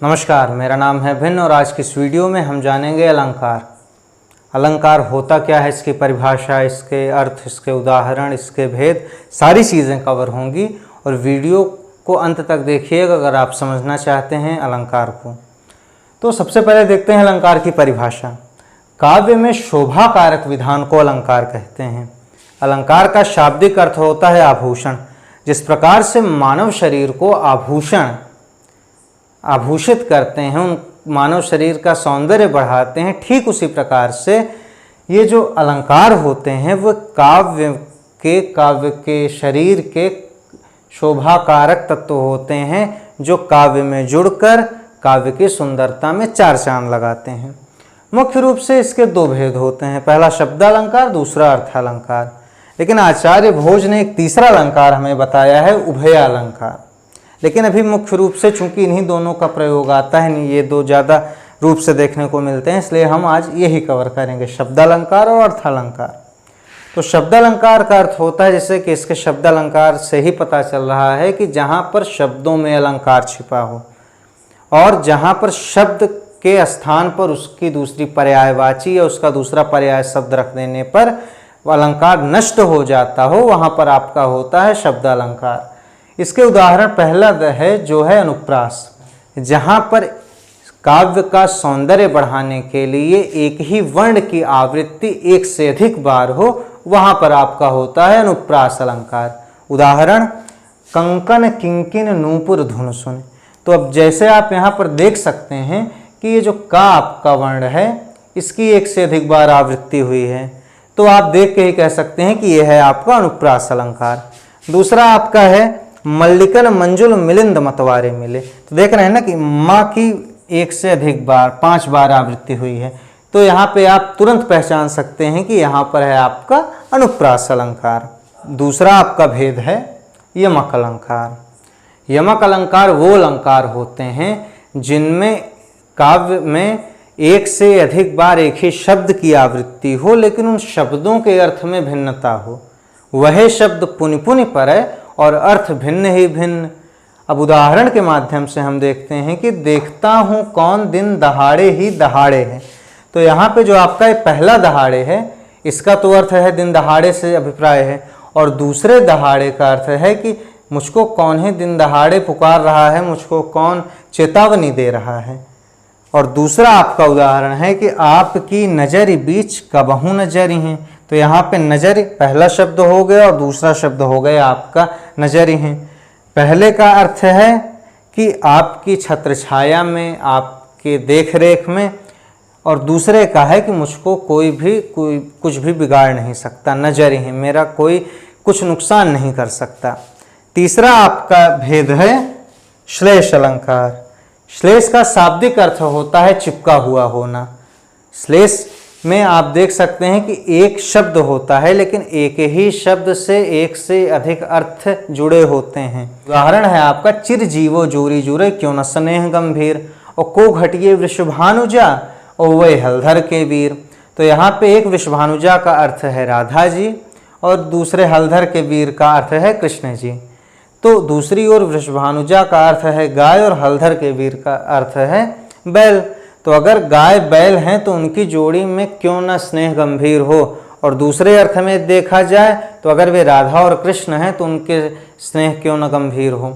नमस्कार, मेरा नाम है भिन्न और आज की इस वीडियो में हम जानेंगे अलंकार। अलंकार होता क्या है, इसकी परिभाषा, इसके अर्थ, इसके उदाहरण, इसके भेद, सारी चीज़ें कवर होंगी और वीडियो को अंत तक देखिएगा अगर आप समझना चाहते हैं अलंकार को। तो सबसे पहले देखते हैं अलंकार की परिभाषा। काव्य में शोभा कारक विधान को अलंकार कहते हैं। अलंकार का शाब्दिक अर्थ होता है आभूषण। जिस प्रकार से मानव शरीर को आभूषित करते हैं, उन मानव शरीर का सौंदर्य बढ़ाते हैं, ठीक उसी प्रकार से ये जो अलंकार होते हैं वो काव्य के शरीर के शोभा कारक तत्व होते हैं जो काव्य में जुड़कर काव्य की सुंदरता में चार चांद लगाते हैं। मुख्य रूप से इसके दो भेद होते हैं, पहला शब्दालंकार, दूसरा अर्थालंकार। लेकिन आचार्य भोज ने एक तीसरा अलंकार हमें बताया है, उभयालंकार। लेकिन अभी मुख्य रूप से चूंकि इन्हीं दोनों का प्रयोग आता है, नहीं ये दो ज़्यादा रूप से देखने को मिलते हैं, इसलिए हम आज यही कवर करेंगे, शब्दालंकार और अर्थालंकार। तो शब्दालंकार का अर्थ होता है, जैसे कि इसके शब्दालंकार से ही पता चल रहा है कि जहाँ पर शब्दों में अलंकार छिपा हो और जहाँ पर शब्द के स्थान पर उसकी दूसरी पर्यायवाची या उसका दूसरा पर्याय शब्द रख देने पर अलंकार नष्ट हो जाता हो, वहाँ पर आपका होता है शब्दालंकार। इसके उदाहरण पहला है जो है अनुप्रास। जहाँ पर काव्य का सौंदर्य बढ़ाने के लिए एक ही वर्ण की आवृत्ति एक से अधिक बार हो, वहाँ पर आपका होता है अनुप्रास अलंकार। उदाहरण कंकन किंकिन नूपुर धुन सुन। तो अब जैसे आप यहाँ पर देख सकते हैं कि ये जो का आपका वर्ण है इसकी एक से अधिक बार आवृत्ति हुई है, तो आप देख के ही कह सकते हैं कि यह है आपका अनुप्रास अलंकार। दूसरा आपका है मल्लिकन मंजुल मिलिंद मतवारे मिले। तो देख रहे हैं ना कि माँ की एक से अधिक बार 5 बार आवृत्ति हुई है, तो यहाँ पे आप तुरंत पहचान सकते हैं कि यहाँ पर है आपका अनुप्रास अलंकार। दूसरा आपका भेद है यमक अलंकार। यमक अलंकार वो अलंकार होते हैं जिनमें काव्य में एक से अधिक बार एक ही शब्द की आवृत्ति हो, लेकिन उन शब्दों के अर्थ में भिन्नता हो। वह शब्द पुनि पुनि पर है और अर्थ भिन्न ही भिन्न। अब उदाहरण के माध्यम से हम देखते हैं कि देखता हूँ कौन दिन दहाड़े ही दहाड़े है। तो यहाँ पे जो आपका ये पहला दहाड़े है इसका तो अर्थ है दिन दहाड़े से अभिप्राय है, और दूसरे दहाड़े का अर्थ है कि मुझको कौन ही दिन दहाड़े पुकार रहा है, मुझको कौन चेतावनी दे रहा है। और दूसरा आपका उदाहरण है कि आपकी नज़र बीच कबहू नजरी हैं। तो यहाँ पे नजर पहला शब्द हो गया और दूसरा शब्द हो गया आपका नजरी हैं। पहले का अर्थ है कि आपकी छत्र छाया में, आपके देख रेख में, और दूसरे का है कि मुझको कोई कुछ भी बिगाड़ नहीं सकता, नजरी हैं, मेरा कोई कुछ नुकसान नहीं कर सकता। तीसरा आपका भेद है श्लेष अलंकार। श्लेष का शाब्दिक अर्थ होता है चिपका हुआ होना। श्लेष में आप देख सकते हैं कि एक शब्द होता है लेकिन एक ही शब्द से एक से अधिक अर्थ जुड़े होते हैं। उदाहरण है आपका चिर जीवो जोरी जुरे क्यों न स्नेह गंभीर, और को घटिए वृषभानुजा और वह हलधर के वीर। तो यहाँ पे एक वृषभानुजा का अर्थ है राधा जी और दूसरे हलधर के वीर का अर्थ है कृष्ण जी। तो दूसरी ओर वृषभानुजा का अर्थ है गाय और हलधर के वीर का अर्थ है बैल। तो अगर गाय बैल हैं तो उनकी जोड़ी में क्यों न स्नेह गंभीर हो, और दूसरे अर्थ में देखा जाए तो अगर वे राधा और कृष्ण हैं तो उनके स्नेह क्यों न गंभीर हो।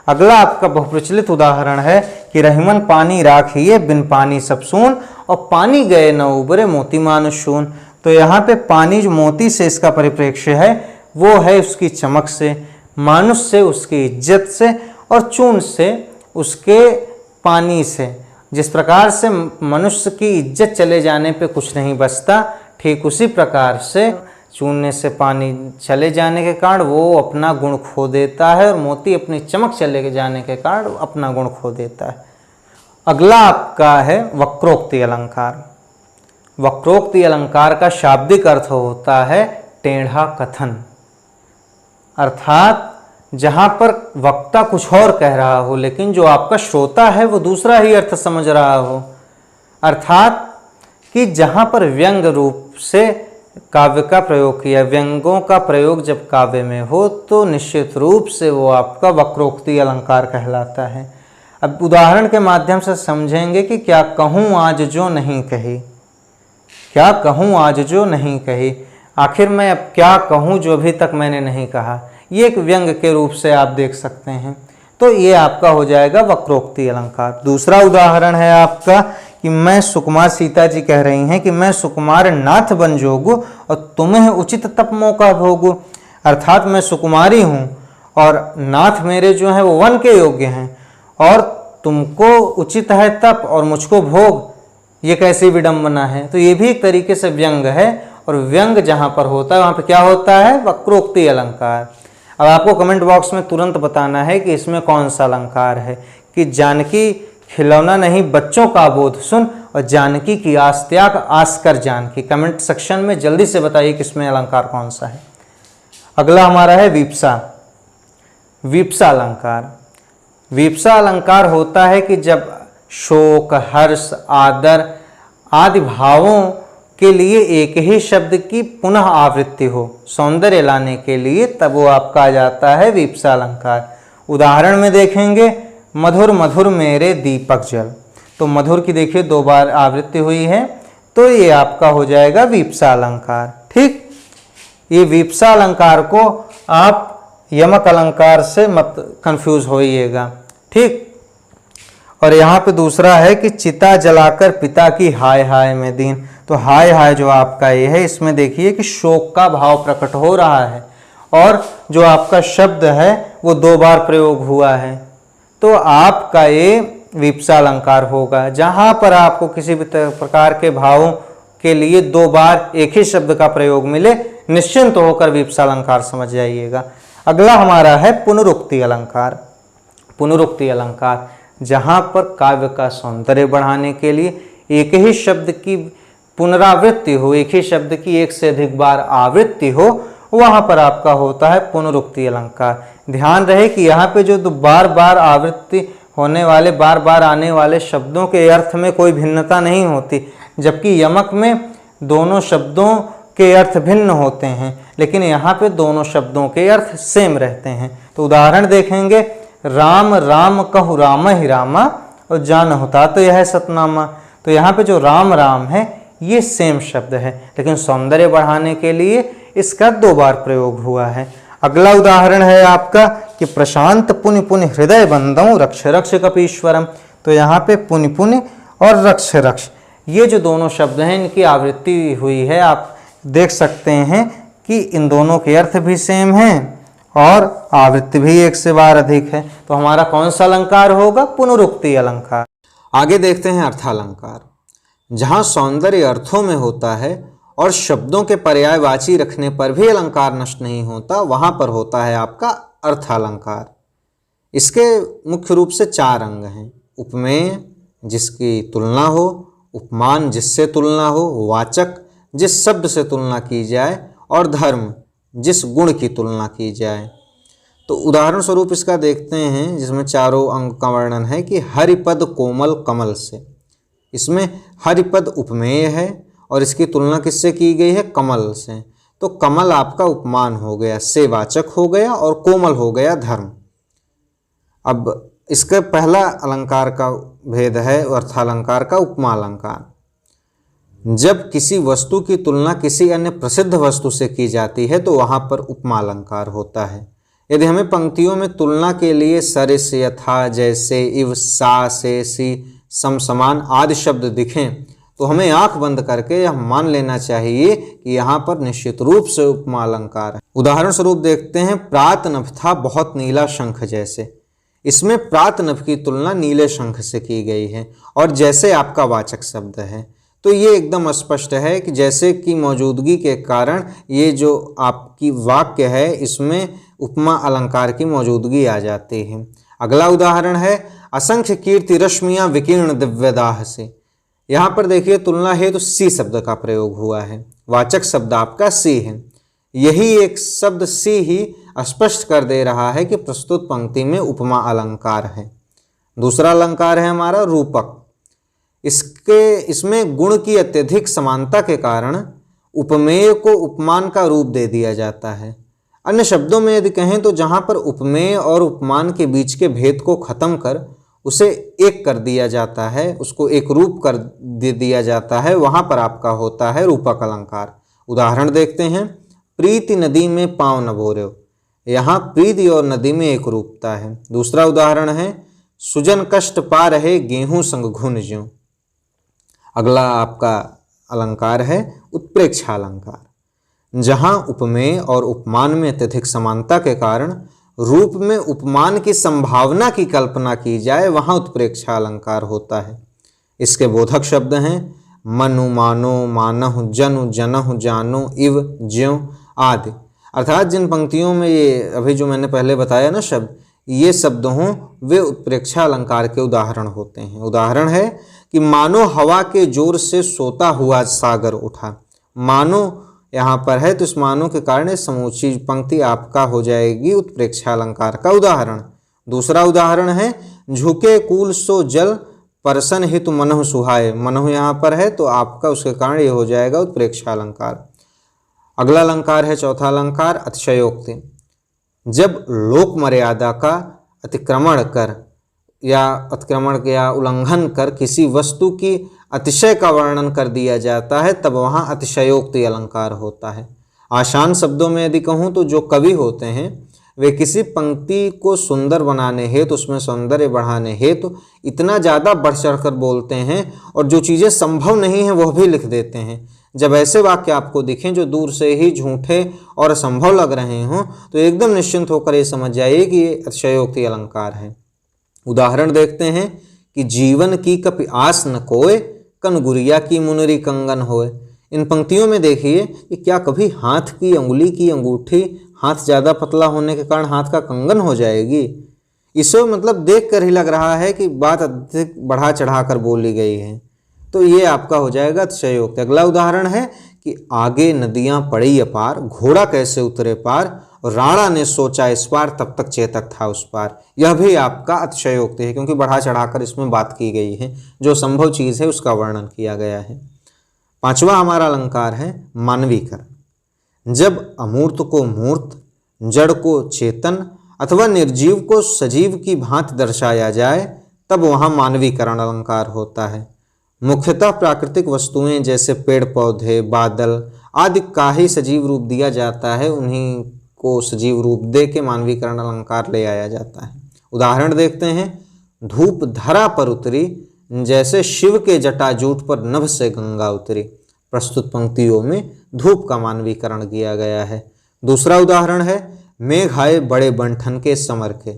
अगला आपका बहुप्रचलित उदाहरण है कि रहीमन पानी राखिए बिन पानी सब सून, और पानी गए न उबरे मोती मानुष शून। तो यहाँ पे पानी जो मोती से इसका परिप्रेक्ष्य है वो है उसकी चमक से, मानुष से उसकी इज्जत से, और चून से उसके पानी से। जिस प्रकार से मनुष्य की इज्जत चले जाने पे कुछ नहीं बचता, ठीक उसी प्रकार से चूने से पानी चले जाने के कारण वो अपना गुण खो देता है, और मोती अपनी चमक चले जाने के कारण अपना गुण खो देता है। अगला आपका है वक्रोक्ति अलंकार। वक्रोक्ति अलंकार का शाब्दिक अर्थ होता है टेढ़ा कथन, अर्थात जहाँ पर वक्ता कुछ और कह रहा हो लेकिन जो आपका श्रोता है वो दूसरा ही अर्थ समझ रहा हो। अर्थात कि जहाँ पर व्यंग रूप से काव्य का प्रयोग किया, व्यंगों का प्रयोग जब काव्य में हो तो निश्चित रूप से वो आपका वक्रोक्ति अलंकार कहलाता है। अब उदाहरण के माध्यम से समझेंगे कि क्या कहूँ आज जो नहीं कही, क्या कहूँ आज जो नहीं कही, आखिर मैं अब क्या कहूँ जो अभी तक मैंने नहीं कहा। ये एक व्यंग के रूप से आप देख सकते हैं। तो ये आपका हो जाएगा वक्रोक्ति अलंकार। दूसरा उदाहरण है आपका कि मैं सुकुमार, सीता जी कह रही हैं कि मैं सुकुमार नाथ बन जोगू और तुम्हें उचित तप मौका भोगू। अर्थात मैं सुकुमारी हूँ और नाथ मेरे जो हैं वो वन के योग्य हैं और तुमको उचित है तप और मुझको भोग। ये कैसी विडंबना है। तो ये भी एक तरीके से व्यंग है और व्यंग जहाँ पर होता है वहाँ पे क्या होता है, वक्रोक्ति अलंकार। अब आपको कमेंट बॉक्स में तुरंत बताना है कि इसमें कौन सा अलंकार है कि जानकी खिलौना नहीं बच्चों का बोध सुन और जानकी की आस त्याग आस कर जानकी। कमेंट सेक्शन में जल्दी से बताइए कि इसमें अलंकार कौन सा है। अगला हमारा है वीप्सा। वीप्सा अलंकार। वीप्सा अलंकार होता है कि जब शोक, हर्ष, आदर आदि भावों के लिए एक ही शब्द की पुनः आवृत्ति हो सौंदर्य लाने के लिए, तब वो आपका आ जाता है वीप्सा अलंकार। उदाहरण में देखेंगे मधुर मधुर मेरे दीपक जल। तो मधुर की देखिए 2 बार आवृत्ति हुई है, तो ये आपका हो जाएगा वीप्सा अलंकार। ठीक, ये वीप्सा अलंकार को आप यमक अलंकार से मत कंफ्यूज होइएगा। ठीक, और यहाँ पे दूसरा है कि चिता जलाकर पिता की हाय हाय में दीन। तो हाय हाय जो आपका ये है, इसमें देखिए कि शोक का भाव प्रकट हो रहा है और जो आपका शब्द है वो 2 बार प्रयोग हुआ है। तो आपका ये वीप्सा अलंकार होगा। जहाँ पर आपको किसी भी प्रकार के भावों के लिए 2 बार एक ही शब्द का प्रयोग मिले, निश्चिंत होकर वीप्सा अलंकार समझ जाइएगा। अगला हमारा है पुनरुक्ति अलंकार। पुनरुक्ति अलंकार जहाँ पर काव्य का सौंदर्य बढ़ाने के लिए एक ही शब्द की पुनरावृत्ति हो, एक ही शब्द की एक से अधिक बार आवृत्ति हो, वहाँ पर आपका होता है पुनरुक्ति अलंकार। ध्यान रहे कि यहाँ पे जो बार बार आवृत्ति होने वाले, बार बार आने वाले शब्दों के अर्थ में कोई भिन्नता नहीं होती, जबकि यमक में दोनों शब्दों के अर्थ भिन्न होते हैं, लेकिन यहाँ पे दोनों शब्दों के अर्थ सेम रहते हैं। तो उदाहरण देखेंगे, राम राम कहु राम ही रामा और जान होता तो यह सतनामा। तो यहाँ पे जो राम राम है ये सेम शब्द है, लेकिन सौंदर्य बढ़ाने के लिए इसका 2 बार प्रयोग हुआ है। अगला उदाहरण है आपका कि प्रशांत पुनि पुनि हृदय बंदौ रक्ष रक्ष कपीश्वरम। तो यहाँ पे पुनि पुनि और रक्ष रक्ष ये जो दोनों शब्द हैं इनकी आवृत्ति हुई है। आप देख सकते हैं कि इन दोनों के अर्थ भी सेम हैं और आवृत्ति भी 1 से बार अधिक है। तो हमारा कौन सा अलंकार होगा, पुनरुक्ति अलंकार। आगे देखते हैं अर्थालंकार। जहाँ सौंदर्य अर्थों में होता है और शब्दों के पर्यायवाची रखने पर भी अलंकार नष्ट नहीं होता, वहाँ पर होता है आपका अर्थालंकार। इसके मुख्य रूप से 4 अंग हैं। उपमेय जिसकी तुलना हो, उपमान जिससे तुलना हो, वाचक जिस शब्द से तुलना की जाए और धर्म जिस गुण की तुलना की जाए। तो उदाहरण स्वरूप इसका देखते हैं, जिसमें 4 अंग का वर्णन है कि हरिपद कोमल कमल से। इसमें हरिपद उपमेय है और इसकी तुलना किससे की गई है, कमल से। तो कमल आपका उपमान हो गया, से वाचक हो गया और कोमल हो गया धर्म। अब इसका पहला अलंकार का भेद है अर्थालंकार का उपमा अलंकार। जब किसी वस्तु की तुलना किसी अन्य प्रसिद्ध वस्तु से की जाती है तो वहाँ पर उपमा अलंकार होता है। यदि हमें पंक्तियों में तुलना के लिए सरिस, यथा, जैसे, इव, सा, से, सी, सम, समान आदि शब्द दिखें तो हमें आंख बंद करके यह मान लेना चाहिए कि यहाँ पर निश्चित रूप से उपमा अलंकार है। उदाहरण स्वरूप देखते हैं, प्रात नभ था बहुत नीला शंख जैसे। इसमें प्रात नभ की तुलना नीले शंख से की गई है और जैसे आपका वाचक शब्द है। तो ये एकदम स्पष्ट है कि जैसे की मौजूदगी के कारण ये जो आपकी वाक्य है इसमें उपमा अलंकार की मौजूदगी आ जाती है। अगला उदाहरण है, असंख्य कीर्ति रश्मियां विकीर्ण दिव्यदाह से। यहाँ पर देखिए तुलना है तो सी शब्द का प्रयोग हुआ है, वाचक शब्द आपका सी है। यही एक शब्द सी ही स्पष्ट कर दे रहा है कि प्रस्तुत पंक्ति में उपमा अलंकार है। दूसरा अलंकार है हमारा रूपक। इसमें गुण की अत्यधिक समानता के कारण उपमेय को उपमान का रूप दे दिया जाता है। अन्य शब्दों में यदि कहें तो जहाँ पर उपमेय और उपमान के बीच के भेद को खत्म कर उसे एक कर दिया जाता है, उसको एक रूप कर दिया जाता है, वहाँ पर आपका होता है रूपक अलंकार। उदाहरण देखते हैं, प्रीति नदी में पाँव न बोरे, यहाँ प्रीति और नदी में एक रूपता है। दूसरा उदाहरण है, सुजन कष्ट पा रहे गेहूं संग घुन ज्यों। अगला आपका अलंकार है उत्प्रेक्षा अलंकार। जहाँ उपमेय और उपमान में अत्यधिक समानता के कारण रूप में उपमान की संभावना की कल्पना की जाए, वहाँ उत्प्रेक्षा अलंकार होता है। इसके बोधक शब्द हैं मनु मानो मानहु जनु जनहु जानो इव ज्यों आदि। अर्थात जिन पंक्तियों में ये अभी जो मैंने पहले बताया ना शब्द, ये शब्द हों वे उत्प्रेक्षा अलंकार के उदाहरण होते हैं। उदाहरण है कि मानो हवा के जोर से सोता हुआ सागर उठा। मानो यहाँ पर है तो इस मानो के कारण समूची पंक्ति आपका हो जाएगी उत्प्रेक्षा अलंकार का उदाहरण। दूसरा उदाहरण है, झुके कूल सो जल परसन हितु मनहु सुहाए। मनहु यहाँ पर है तो आपका उसके कारण ये हो जाएगा उत्प्रेक्षा अलंकार। अगला अलंकार है चौथा अलंकार अतिशयोक्ति। जब लोक मर्यादा का अतिक्रमण या उल्लंघन कर किसी वस्तु की अतिशय का वर्णन कर दिया जाता है, तब वहाँ अतिशयोक्ति अलंकार होता है। आसान शब्दों में यदि कहूँ तो जो कवि होते हैं वे किसी पंक्ति को सुंदर बनाने हेतु, उसमें सौंदर्य बढ़ाने हेतु इतना ज़्यादा बढ़ चढ़ कर बोलते हैं और जो चीज़ें संभव नहीं हैं वह भी लिख देते हैं। जब ऐसे वाक्य आपको दिखें जो दूर से ही झूठे और असंभव लग रहे हों तो एकदम निश्चिंत होकर ये समझ जाइए कि ये अतिशयोक्ति अलंकार है। उदाहरण देखते हैं कि जीवन की कपि आस न कोय, कन गुरिया की मुनरी कंगन होए। इन पंक्तियों में देखिए कि क्या कभी हाथ की अंगुली की अंगूठी, हाथ ज़्यादा पतला होने के कारण हाथ का कंगन हो जाएगी? इसे मतलब देख कर ही लग रहा है कि बात अधिक बढ़ा चढ़ा कर बोली गई है, तो ये आपका हो जाएगा अतिशयोक्ति। अगला उदाहरण है कि आगे नदियाँ पड़ी अपार, घोड़ा कैसे उतरे पार, और राणा ने सोचा इस पार, तब तक चेतक था उस पार। यह भी आपका अतिशयोक्ति है क्योंकि बढ़ा चढ़ाकर इसमें बात की गई है, जो संभव चीज़ है उसका वर्णन किया गया है। पांचवा हमारा अलंकार है मानवीकरण। जब अमूर्त को मूर्त, जड़ को चेतन अथवा निर्जीव को सजीव की भांति दर्शाया जाए, तब वहाँ मानवीकरण अलंकार होता है। मुख्यतः प्राकृतिक वस्तुएं जैसे पेड़ पौधे, बादल आदि का ही सजीव रूप दिया जाता है, उन्हीं को सजीव रूप दे के मानवीकरण अलंकार ले आया जाता है। उदाहरण देखते हैं, धूप धरा पर उतरी, जैसे शिव के जटाजूट पर नभ से गंगा उतरी। प्रस्तुत पंक्तियों में धूप का मानवीकरण किया गया है। दूसरा उदाहरण है, मेघ आए बड़े बंठन के समर के।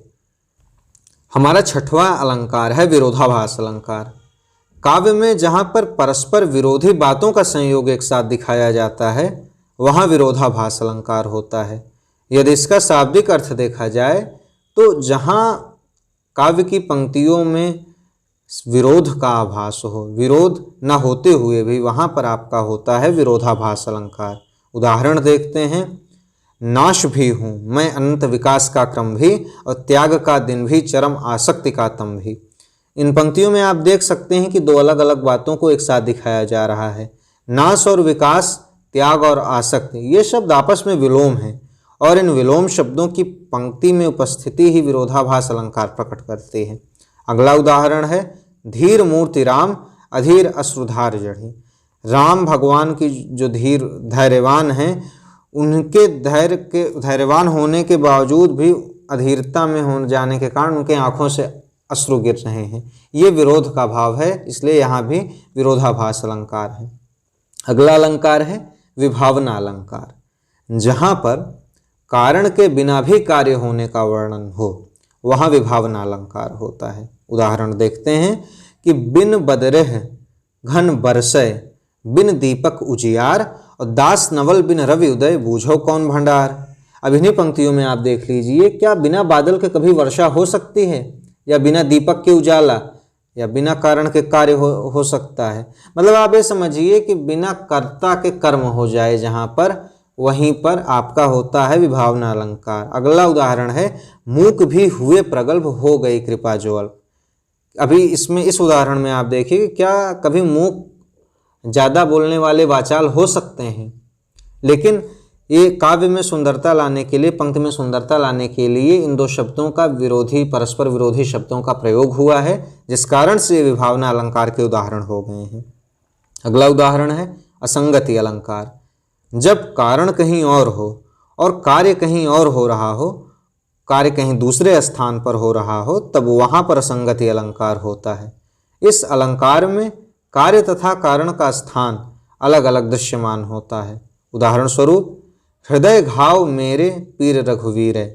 हमारा छठवां अलंकार है विरोधाभास अलंकार। काव्य में जहाँ पर परस्पर विरोधी बातों का संयोग एक साथ दिखाया जाता है, वहाँ विरोधाभास अलंकार होता है। यदि इसका शाब्दिक अर्थ देखा जाए तो जहाँ काव्य की पंक्तियों में विरोध का आभास हो, विरोध न होते हुए भी, वहाँ पर आपका होता है विरोधाभास अलंकार। उदाहरण देखते हैं, नाश भी हूँ मैं अनंत विकास का क्रम भी, और त्याग का दिन भी चरम आसक्ति का तम भी। इन पंक्तियों में आप देख सकते हैं कि दो अलग अलग बातों को एक साथ दिखाया जा रहा है। नाश और विकास, त्याग और आसक्ति, ये शब्द आपस में विलोम हैं और इन विलोम शब्दों की पंक्ति में उपस्थिति ही विरोधाभास अलंकार प्रकट करती है। अगला उदाहरण है, धीर मूर्ति राम अधीर अश्रुधार जड़ी। राम भगवान की जो धीर धैर्यवान हैं, उनके धैर्यवान होने के बावजूद भी अधीरता में हो जाने के कारण उनके आंखों से अश्रु गिर रहे हैं। ये विरोध का भाव है, इसलिए यहाँ भी विरोधाभास अलंकार है। अगला अलंकार है विभावना अलंकार। जहाँ पर कारण के बिना भी कार्य होने का वर्णन हो, वहाँ विभावना अलंकार होता है। उदाहरण देखते हैं कि बिन बदरेह घन बरसय, बिन दीपक उजियार, और दास नवल बिन रवि उदय, बूझो कौन भंडार। अब इन्हीं पंक्तियों में आप देख लीजिए, क्या बिना बादल के कभी वर्षा हो सकती है, या बिना दीपक के उजाला, या बिना कारण के कार्य हो सकता है? मतलब आप ये समझिए कि बिना कर्ता के कर्म हो जाए जहाँ पर, वहीं पर आपका होता है विभावना अलंकार। अगला उदाहरण है, मूक भी हुए प्रगल्भ हो गई कृपा ज्वल। अभी इसमें इस उदाहरण में आप देखिए, क्या कभी मूक ज़्यादा बोलने वाले वाचाल हो सकते हैं? लेकिन ये काव्य में सुंदरता लाने के लिए, पंक्ति में सुंदरता लाने के लिए इन दो शब्दों का विरोधी, परस्पर विरोधी शब्दों का प्रयोग हुआ है, जिस कारण से ये विभावना अलंकार के उदाहरण हो गए हैं। अगला उदाहरण है असंगति अलंकार। जब कारण कहीं और हो और कार्य कहीं और हो रहा हो, कार्य कहीं दूसरे स्थान पर हो रहा हो, तब वहाँ पर असंगति अलंकार होता है। इस अलंकार में कार्य तथा कारण का स्थान अलग अलग दृश्यमान होता है। उदाहरण स्वरूप, हृदय घाव मेरे पीर रघुवीर है,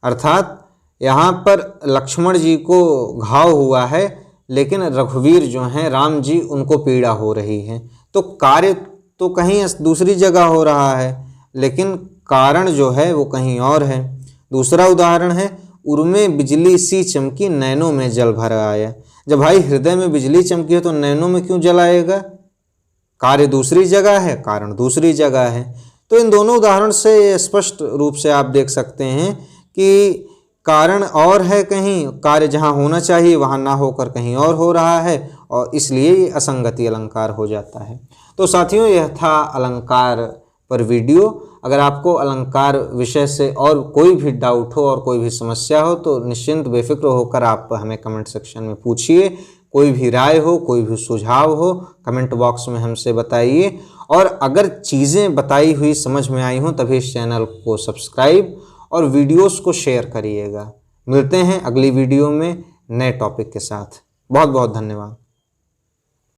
अर्थात यहाँ पर लक्ष्मण जी को घाव हुआ है, लेकिन रघुवीर जो हैं राम जी, उनको पीड़ा हो रही है। तो कार्य तो कहीं दूसरी जगह हो रहा है, लेकिन कारण जो है वो कहीं और है। दूसरा उदाहरण है, उर्मे बिजली सी चमकी नैनों में जल भर आया। जब भाई हृदय में बिजली चमकी है तो नैनों में क्यों जल आएगा? कार्य दूसरी जगह है, कारण दूसरी जगह है। तो इन दोनों उदाहरण से स्पष्ट रूप से आप देख सकते हैं कि कारण और है कहीं, कार्य जहाँ होना चाहिए वहाँ ना होकर कहीं और हो रहा है, और इसलिए ये असंगति अलंकार हो जाता है। तो साथियों, यह था अलंकार पर वीडियो। अगर आपको अलंकार विषय से और कोई भी डाउट हो और कोई भी समस्या हो तो निश्चिंत बेफिक्र होकर आप हमें कमेंट सेक्शन में पूछिए। कोई भी राय हो, कोई भी सुझाव हो, कमेंट बॉक्स में हमसे बताइए। और अगर चीज़ें बताई हुई समझ में आई हों तभी इस चैनल को सब्सक्राइब और वीडियोस को शेयर करिएगा। मिलते हैं अगली वीडियो में नए टॉपिक के साथ। बहुत बहुत धन्यवाद।